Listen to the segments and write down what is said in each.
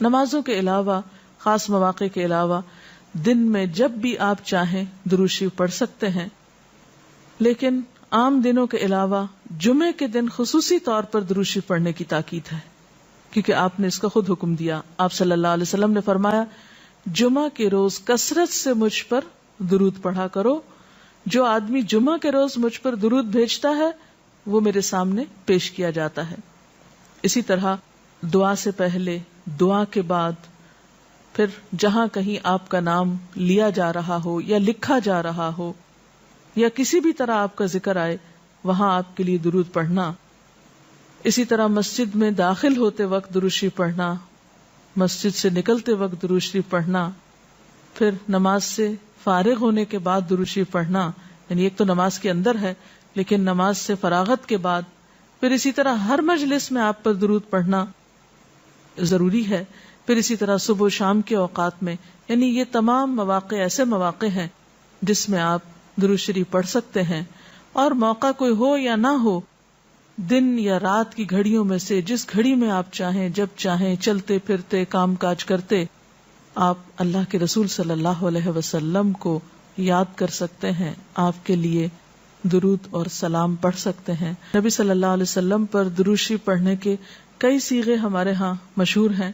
نمازوں کے علاوہ، خاص مواقع کے علاوہ دن میں جب بھی آپ چاہیں درود شریف پڑھ سکتے ہیں، لیکن عام دنوں کے علاوہ جمعے کے دن خصوصی طور پر درود شریف پڑھنے کی تاکید ہے، کیونکہ آپ نے اس کا خود حکم دیا. آپ صلی اللہ علیہ وسلم نے فرمایا جمعہ کے روز کثرت سے مجھ پر درود پڑھا کرو، جو آدمی جمعہ کے روز مجھ پر درود بھیجتا ہے وہ میرے سامنے پیش کیا جاتا ہے. اسی طرح دعا سے پہلے، دعا کے بعد، پھر جہاں کہیں آپ کا نام لیا جا رہا ہو یا لکھا جا رہا ہو یا کسی بھی طرح آپ کا ذکر آئے وہاں آپ کے لیے درود پڑھنا. اسی طرح مسجد میں داخل ہوتے وقت درود شریف پڑھنا، مسجد سے نکلتے وقت درود شریف پڑھنا، پھر نماز سے فارغ ہونے کے بعد درود شریف پڑھنا، یعنی ایک تو نماز کے اندر ہے لیکن نماز سے فراغت کے بعد، پھر اسی طرح ہر مجلس میں آپ پر درود پڑھنا ضروری ہے. پھر اسی طرح صبح و شام کے اوقات میں، یعنی یہ تمام مواقع ایسے مواقع ہیں جس میں آپ درود شریف پڑھ سکتے ہیں. اور موقع کوئی ہو یا نہ ہو، دن یا رات کی گھڑیوں میں سے جس گھڑی میں آپ چاہیں، جب چاہیں، چلتے پھرتے کام کاج کرتے، آپ اللہ کے رسول صلی اللہ علیہ وسلم کو یاد کر سکتے ہیں، آپ کے لیے درود اور سلام پڑھ سکتے ہیں. نبی صلی اللہ علیہ وسلم پر درود شریف پڑھنے کے کئی صیغے ہمارے ہاں مشہور ہیں.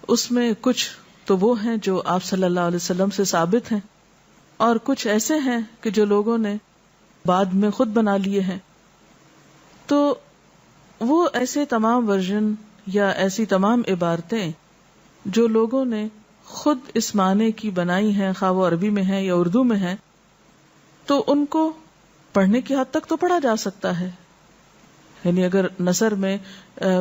اس میں کچھ تو وہ ہیں جو آپ صلی اللہ علیہ وسلم سے ثابت ہیں، اور کچھ ایسے ہیں کہ جو لوگوں نے بعد میں خود بنا لیے ہیں. تو وہ ایسے تمام ورژن یا ایسی تمام عبارتیں جو لوگوں نے خود اس معنی کی بنائی ہیں، خواہ وہ عربی میں ہیں یا اردو میں ہیں، تو ان کو پڑھنے کی حد تک تو پڑھا جا سکتا ہے. یعنی اگر نثر میں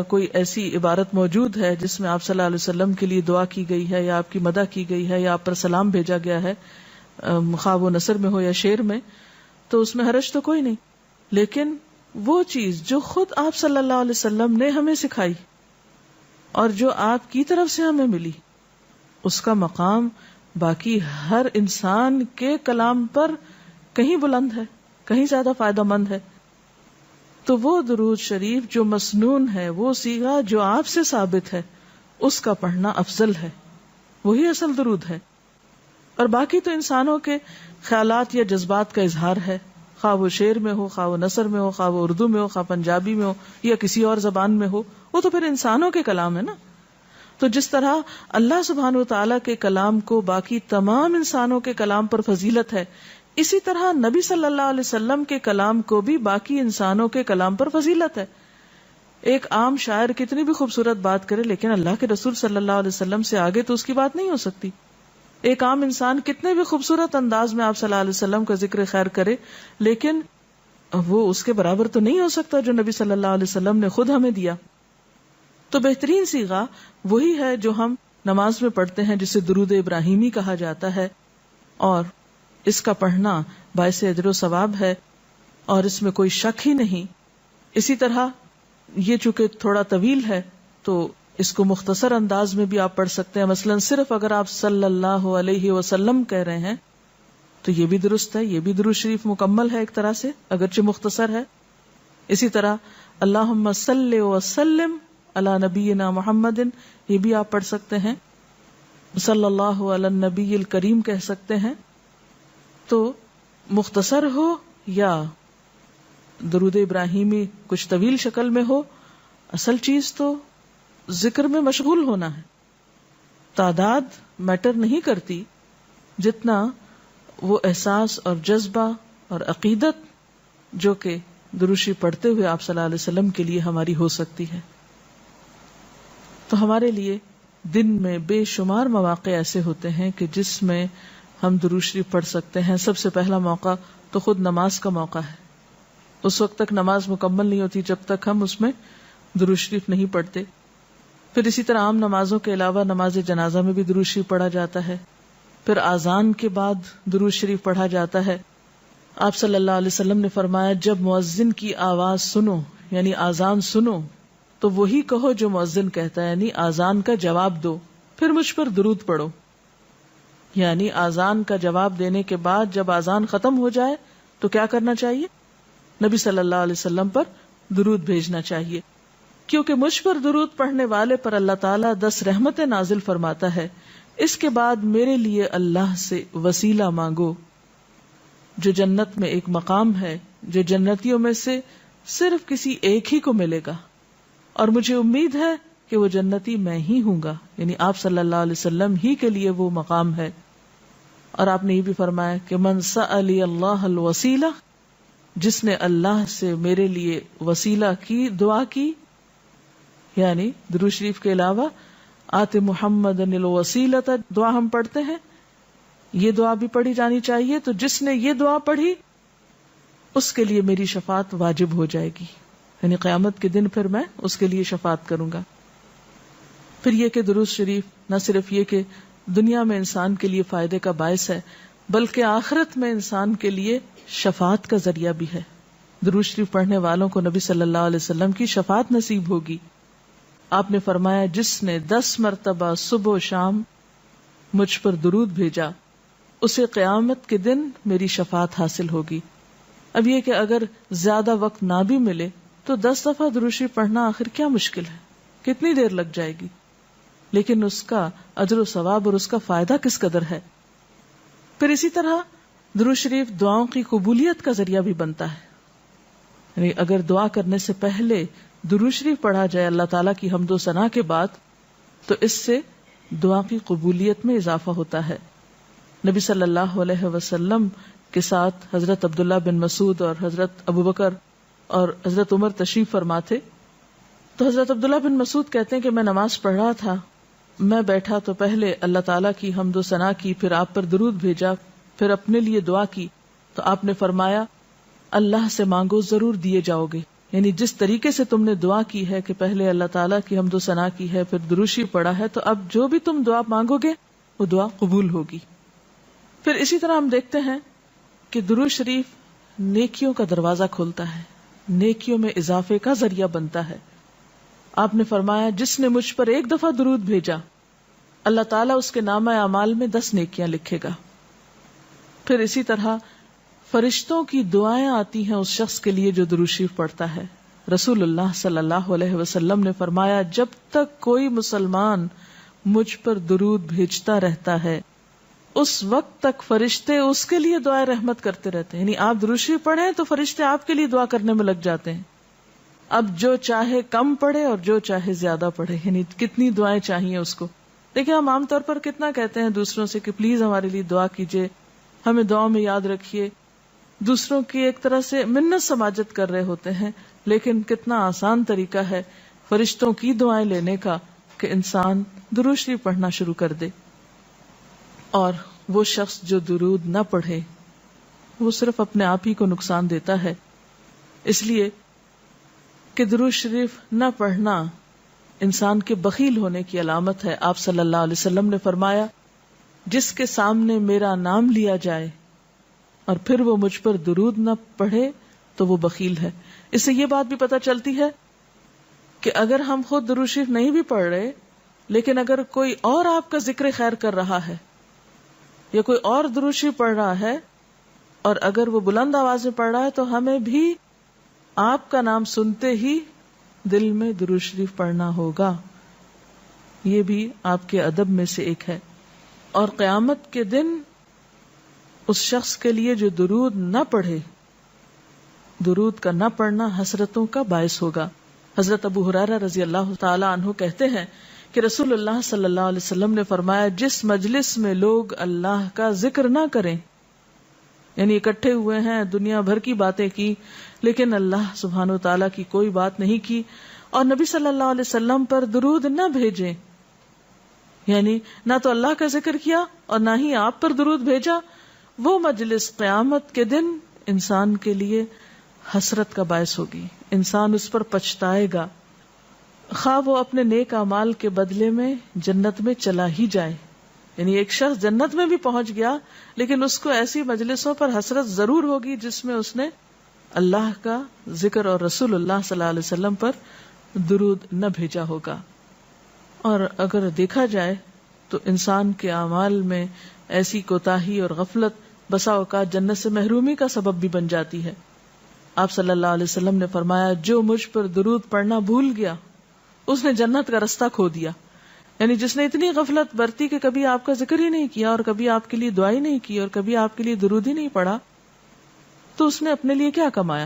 کوئی ایسی عبارت موجود ہے جس میں آپ صلی اللہ علیہ وسلم کے لیے دعا کی گئی ہے یا آپ کی مدح کی گئی ہے یا آپ پر سلام بھیجا گیا ہے، خواہ وہ نثر میں ہو یا شعر میں، تو اس میں حرج تو کوئی نہیں. لیکن وہ چیز جو خود آپ صلی اللہ علیہ وسلم نے ہمیں سکھائی اور جو آپ کی طرف سے ہمیں ملی، اس کا مقام باقی ہر انسان کے کلام پر کہیں بلند ہے، کہیں زیادہ فائدہ مند ہے. تو وہ درود شریف جو مسنون ہے، وہ صیغہ جو آپ سے ثابت ہے، اس کا پڑھنا افضل ہے، وہی اصل درود ہے. اور باقی تو انسانوں کے خیالات یا جذبات کا اظہار ہے، خواہ وہ شعر میں ہو، خواہ وہ نثر میں ہو، خواہ وہ اردو میں ہو، خواہ پنجابی میں ہو یا کسی اور زبان میں ہو، وہ تو پھر انسانوں کے کلام ہے نا. تو جس طرح اللہ سبحانہ و تعالیٰ کے کلام کو باقی تمام انسانوں کے کلام پر فضیلت ہے، اسی طرح نبی صلی اللہ علیہ وسلم کے کلام کو بھی باقی انسانوں کے کلام پر فضیلت ہے. ایک عام شاعر کتنی بھی خوبصورت بات کرے لیکن اللہ کے رسول صلی اللہ علیہ وسلم سے آگے تو اس کی بات نہیں ہو سکتی. ایک عام انسان کتنے بھی خوبصورت انداز میں آپ صلی اللہ علیہ وسلم کا ذکر خیر کرے لیکن وہ اس کے برابر تو نہیں ہو سکتا جو نبی صلی اللہ علیہ وسلم نے خود ہمیں دیا. تو بہترین صیغہ وہی ہے جو ہم نماز میں پڑھتے ہیں، جسے درود ابراہیمی کہا جاتا ہے، اور اس کا پڑھنا باعث اجر و ثواب ہے اور اس میں کوئی شک ہی نہیں. اسی طرح یہ چونکہ تھوڑا طویل ہے تو اس کو مختصر انداز میں بھی آپ پڑھ سکتے ہیں. مثلا صرف اگر آپ صلی اللہ علیہ وسلم کہہ رہے ہیں تو یہ بھی درست ہے، یہ بھی درود شریف مکمل ہے ایک طرح سے اگرچہ مختصر ہے. اسی طرح اللہم صلی وسلم علی نبینا محمد، یہ بھی آپ پڑھ سکتے ہیں. صلی اللہ علی النبی الکریم کہہ سکتے ہیں. تو مختصر ہو یا درود ابراہیمی کچھ طویل شکل میں ہو، اصل چیز تو ذکر میں مشغول ہونا ہے. تعداد میٹر نہیں کرتی جتنا وہ احساس اور جذبہ اور عقیدت جو کہ درود شریف پڑھتے ہوئے آپ صلی اللہ علیہ وسلم کے لیے ہماری ہو سکتی ہے. تو ہمارے لیے دن میں بے شمار مواقع ایسے ہوتے ہیں کہ جس میں ہم درود شریف پڑھ سکتے ہیں. سب سے پہلا موقع تو خود نماز کا موقع ہے. اس وقت تک نماز مکمل نہیں ہوتی جب تک ہم اس میں درود شریف نہیں پڑھتے. پھر اسی طرح عام نمازوں کے علاوہ نماز جنازہ میں بھی درود شریف پڑھا جاتا ہے. پھر اذان کے بعد درود شریف پڑھا جاتا ہے. آپ صلی اللہ علیہ وسلم نے فرمایا جب مؤذن کی آواز سنو یعنی اذان سنو تو وہی کہو جو مؤذن کہتا ہے، یعنی اذان کا جواب دو، پھر مجھ پر درود پڑھو. یعنی اذان کا جواب دینے کے بعد جب اذان ختم ہو جائے تو کیا کرنا چاہیے؟ نبی صلی اللہ علیہ وسلم پر درود بھیجنا چاہیے. کیونکہ مجھ پر درود پڑھنے والے پر اللہ تعالیٰ 10 رحمتیں نازل فرماتا ہے، اس کے بعد میرے لیے اللہ سے وسیلہ مانگو، جو جنت میں ایک مقام ہے جو جنتیوں میں سے صرف کسی ایک ہی کو ملے گا، اور مجھے امید ہے کہ وہ جنتی میں ہی ہوں گا، یعنی آپ صلی اللہ علیہ وسلم ہی کے لیے وہ مقام ہے۔ اور آپ نے یہ بھی فرمایا کہ من سألی اللہ الوسیلہ، جس نے اللہ سے میرے لیے وسیلہ کی دعا کی، یعنی درود شریف کے علاوہ آت محمد الوسیلۃ دعا ہم پڑھتے ہیں، یہ دعا بھی پڑھی جانی چاہیے، تو جس نے یہ دعا پڑھی اس کے لیے میری شفاعت واجب ہو جائے گی، یعنی قیامت کے دن پھر میں اس کے لیے شفاعت کروں گا۔ پھر یہ کہ درود شریف نہ صرف یہ کہ دنیا میں انسان کے لیے فائدے کا باعث ہے، بلکہ آخرت میں انسان کے لیے شفاعت کا ذریعہ بھی ہے۔ درود شریف پڑھنے والوں کو نبی صلی اللہ علیہ وسلم کی شفاعت نصیب ہوگی۔ آپ نے فرمایا جس نے 10 مرتبہ صبح و شام مجھ پر درود بھیجا اسے قیامت کے دن میری شفاعت حاصل ہوگی۔ اب یہ کہ اگر زیادہ وقت نہ بھی ملے تو 10 دفعہ درود شریف پڑھنا آخر کیا مشکل ہے، کتنی دیر لگ جائے گی، لیکن اس کا اجر و ثواب اور اس کا فائدہ کس قدر ہے۔ پھر اسی طرح درود شریف دعاؤں کی قبولیت کا ذریعہ بھی بنتا ہے، یعنی اگر دعا کرنے سے پہلے درود شریف پڑھا جائے اللہ تعالیٰ کی حمد و ثنا کے بعد تو اس سے دعا کی قبولیت میں اضافہ ہوتا ہے۔ نبی صلی اللہ علیہ وسلم کے ساتھ حضرت عبداللہ بن مسعود اور حضرت ابوبکر اور حضرت عمر تشریف فرما تھے، تو حضرت عبداللہ بن مسعود کہتے ہیں کہ میں نماز پڑھ رہا تھا، میں بیٹھا تو پہلے اللہ تعالیٰ کی حمد و ثنا کی، پھر آپ پر درود بھیجا، پھر اپنے لیے دعا کی، تو آپ نے فرمایا اللہ سے مانگو ضرور دیے جاؤ گے، یعنی جس طریقے سے تم نے دعا کی ہے کہ پہلے اللہ تعالیٰ کی حمد و ثنا کی ہے پھر درود شریف پڑھا ہے، تو اب جو بھی تم دعا مانگو گے وہ دعا قبول ہوگی۔ پھر اسی طرح ہم دیکھتے ہیں کہ درود شریف نیکیوں کا دروازہ کھولتا ہے، نیکیوں میں اضافے کا ذریعہ بنتا ہے۔ آپ نے فرمایا جس نے مجھ پر ایک دفعہ درود بھیجا اللہ تعالیٰ اس کے نامہ اعمال میں 10 نیکیاں لکھے گا۔ پھر اسی طرح فرشتوں کی دعائیں آتی ہیں اس شخص کے لیے جو درود شریف پڑھتا ہے۔ رسول اللہ صلی اللہ علیہ وسلم نے فرمایا جب تک کوئی مسلمان مجھ پر درود بھیجتا رہتا ہے اس وقت تک فرشتے اس کے لیے دعائیں رحمت کرتے رہتے ہیں، یعنی آپ درود شریف پڑھیں تو فرشتے آپ کے لیے دعا کرنے میں لگ جاتے ہیں۔ اب جو چاہے کم پڑھے اور جو چاہے زیادہ پڑھے، یعنی کتنی دعائیں چاہیے اس کو۔ دیکھیں ہم عام طور پر کتنا کہتے ہیں دوسروں سے کہ پلیز ہمارے لیے دعا کیجئے، ہمیں دعاؤں میں یاد رکھیے، دوسروں کی ایک طرح سے منت سماجت کر رہے ہوتے ہیں، لیکن کتنا آسان طریقہ ہے فرشتوں کی دعائیں لینے کا کہ انسان درود شریف پڑھنا شروع کر دے۔ اور وہ شخص جو درود نہ پڑھے وہ صرف اپنے آپ ہی کو نقصان دیتا ہے، اس لیے کہ درود شریف نہ پڑھنا انسان کے بخیل ہونے کی علامت ہے۔ آپ صلی اللہ علیہ وسلم نے فرمایا جس کے سامنے میرا نام لیا جائے اور پھر وہ مجھ پر درود نہ پڑھے تو وہ بخیل ہے۔ اس سے یہ بات بھی پتہ چلتی ہے کہ اگر ہم خود درود شریف نہیں بھی پڑھ رہے لیکن اگر کوئی اور آپ کا ذکر خیر کر رہا ہے یا کوئی اور درود شریف پڑھ رہا ہے اور اگر وہ بلند آواز میں پڑھ رہا ہے تو ہمیں بھی آپ کا نام سنتے ہی دل میں درود شریف پڑھنا ہوگا۔ یہ بھی آپ کے ادب میں سے ایک ہے۔ اور قیامت کے دن اس شخص کے لیے جو درود نہ پڑھے، درود کا نہ پڑھنا حسرتوں کا باعث ہوگا۔ حضرت ابو ہریرہ رضی اللہ تعالی عنہ کہتے ہیں کہ رسول اللہ صلی اللہ علیہ وسلم نے فرمایا جس مجلس میں لوگ اللہ کا ذکر نہ کریں، یعنی اکٹھے ہوئے ہیں دنیا بھر کی باتیں کی لیکن اللہ سبحانہ و تعالیٰ کی کوئی بات نہیں کی، اور نبی صلی اللہ علیہ وسلم پر درود نہ بھیجیں، یعنی نہ تو اللہ کا ذکر کیا اور نہ ہی آپ پر درود بھیجا، وہ مجلس قیامت کے دن انسان کے لیے حسرت کا باعث ہوگی، انسان اس پر پچھتائے گا، خواہ وہ اپنے نیک اعمال کے بدلے میں جنت میں چلا ہی جائے۔ یعنی ایک شخص جنت میں بھی پہنچ گیا لیکن اس کو ایسی مجلسوں پر حسرت ضرور ہوگی جس میں اس نے اللہ کا ذکر اور رسول اللہ صلی اللہ علیہ وسلم پر درود نہ بھیجا ہوگا۔ اور اگر دیکھا جائے تو انسان کے اعمال میں ایسی کوتاہی اور غفلت بسا اوقات جنت سے محرومی کا سبب بھی بن جاتی ہے۔ آپ صلی اللہ علیہ وسلم نے فرمایا جو مجھ پر درود پڑھنا بھول گیا اس نے جنت کا رستہ کھو دیا. یعنی جس نے اتنی غفلت برتی کہ کبھی آپ کا ذکر ہی نہیں کیا اور کبھی آپ کے لیے دعا ہی نہیں کی اور کبھی آپ کے لیے درود ہی نہیں پڑھا, تو اس نے اپنے لیے کیا کمایا؟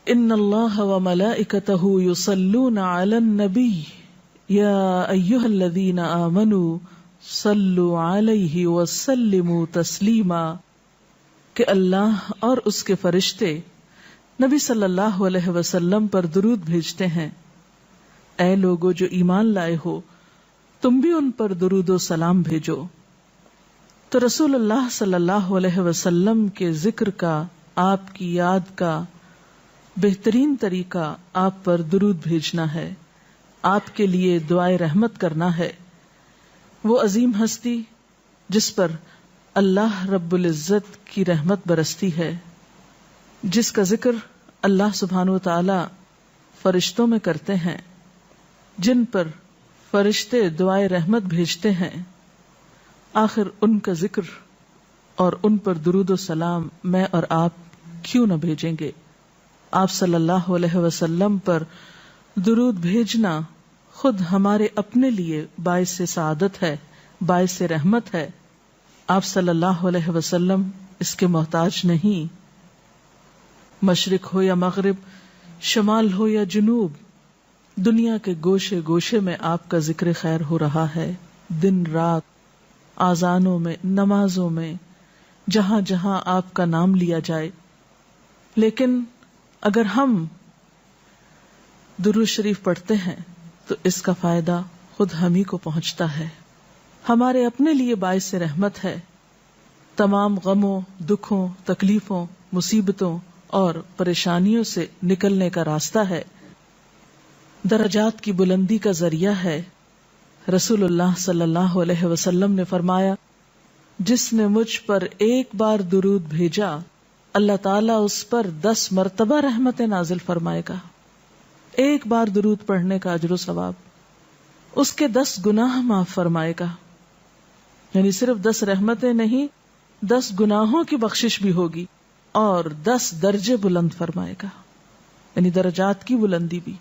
ان اللہ وملائکتہ یصلون علی النبی یا ایھا الذین آمنوا صلوا علیہ وسلموا تسلیما, کہ اللہ اور اس کے فرشتے نبی صلی اللہ علیہ وسلم پر درود بھیجتے ہیں. اے لوگو جو ایمان لائے ہو, تم بھی ان پر درود و سلام بھیجو. تو رسول اللہ صلی اللہ علیہ وسلم کے ذکر کا, آپ کی یاد کا بہترین طریقہ آپ پر درود بھیجنا ہے, آپ کے لیے دعائے رحمت کرنا ہے. وہ عظیم ہستی جس پر اللہ رب العزت کی رحمت برستی ہے, جس کا ذکر اللہ سبحانہ و تعالی فرشتوں میں کرتے ہیں, جن پر فرشتے دعائے رحمت بھیجتے ہیں, آخر ان کا ذکر اور ان پر درود و سلام میں اور آپ کیوں نہ بھیجیں گے؟ آپ صلی اللہ علیہ وسلم پر درود بھیجنا خود ہمارے اپنے لیے باعث سعادت ہے, باعث رحمت ہے. آپ صلی اللہ علیہ وسلم اس کے محتاج نہیں. مشرق ہو یا مغرب, شمال ہو یا جنوب, دنیا کے گوشے گوشے میں آپ کا ذکر خیر ہو رہا ہے, دن رات, آذانوں میں, نمازوں میں, جہاں جہاں آپ کا نام لیا جائے. لیکن اگر ہم درود شریف پڑھتے ہیں تو اس کا فائدہ خود ہم ہی کو پہنچتا ہے, ہمارے اپنے لیے باعث رحمت ہے. تمام غموں, دکھوں, تکلیفوں, مصیبتوں اور پریشانیوں سے نکلنے کا راستہ ہے, درجات کی بلندی کا ذریعہ ہے. رسول اللہ صلی اللہ علیہ وسلم نے فرمایا, جس نے مجھ پر ایک بار درود بھیجا اللہ تعالیٰ اس پر 10 مرتبہ رحمتیں نازل فرمائے گا. ایک بار درود پڑھنے کا اجر و ثواب, اس کے 10 گناہ معاف فرمائے گا. یعنی صرف 10 رحمتیں نہیں, 10 گناہوں کی بخشش بھی ہوگی اور 10 درجے بلند فرمائے گا, یعنی درجات کی بلندی بھی.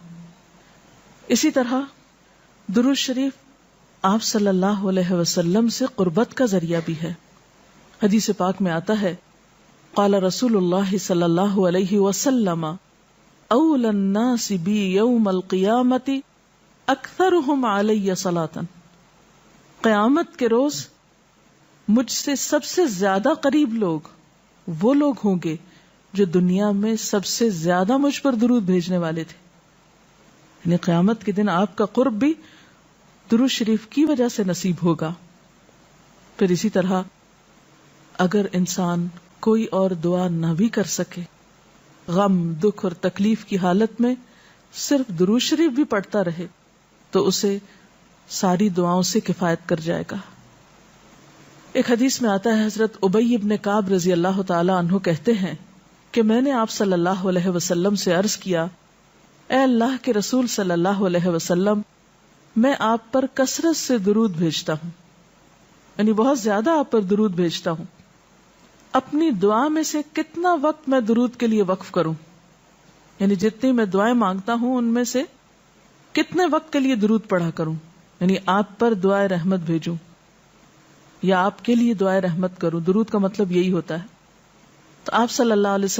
اسی طرح درود شریف آپ صلی اللہ علیہ وسلم سے قربت کا ذریعہ بھی ہے. حدیث پاک میں آتا ہے, قال رسول اللہ صلی اللہ علیہ وسلم اول الناس بی یوم القیامت اکثرهم علی صلاۃ, قیامت کے روز مجھ سے سب سے زیادہ قریب لوگ وہ لوگ ہوں گے جو دنیا میں سب سے زیادہ مجھ پر درود بھیجنے والے تھے. یعنی قیامت کے دن آپ کا قرب بھی درود شریف کی وجہ سے نصیب ہوگا. پھر اسی طرح اگر انسان کوئی اور دعا نہ بھی کر سکے, غم, دکھ اور تکلیف کی حالت میں صرف درود شریف بھی پڑھتا رہے تو اسے ساری دعاؤں سے کفایت کر جائے گا. ایک حدیث میں آتا ہے, حضرت ابی بن کعب رضی اللہ تعالی عنہ کہتے ہیں کہ میں نے آپ صلی اللہ علیہ وسلم سے عرض کیا, اے اللہ کے رسول صلی اللہ علیہ وسلم, میں آپ پر کثرت سے درود بھیجتا ہوں, یعنی بہت زیادہ آپ پر درود بھیجتا ہوں, اپنی دعا میں سے کتنا وقت میں درود کے لیے وقف کروں؟ یعنی جتنی میں دعائیں مانگتا ہوں ان میں سے کتنے وقت کے لیے درود پڑھا کروں, یعنی آپ پر دعائے رحمت بھیجوں یا آپ کے لیے دعائے رحمت کروں. درود کا مطلب یہی ہوتا ہے. تو آپ صلی اللہ علیہ وسلم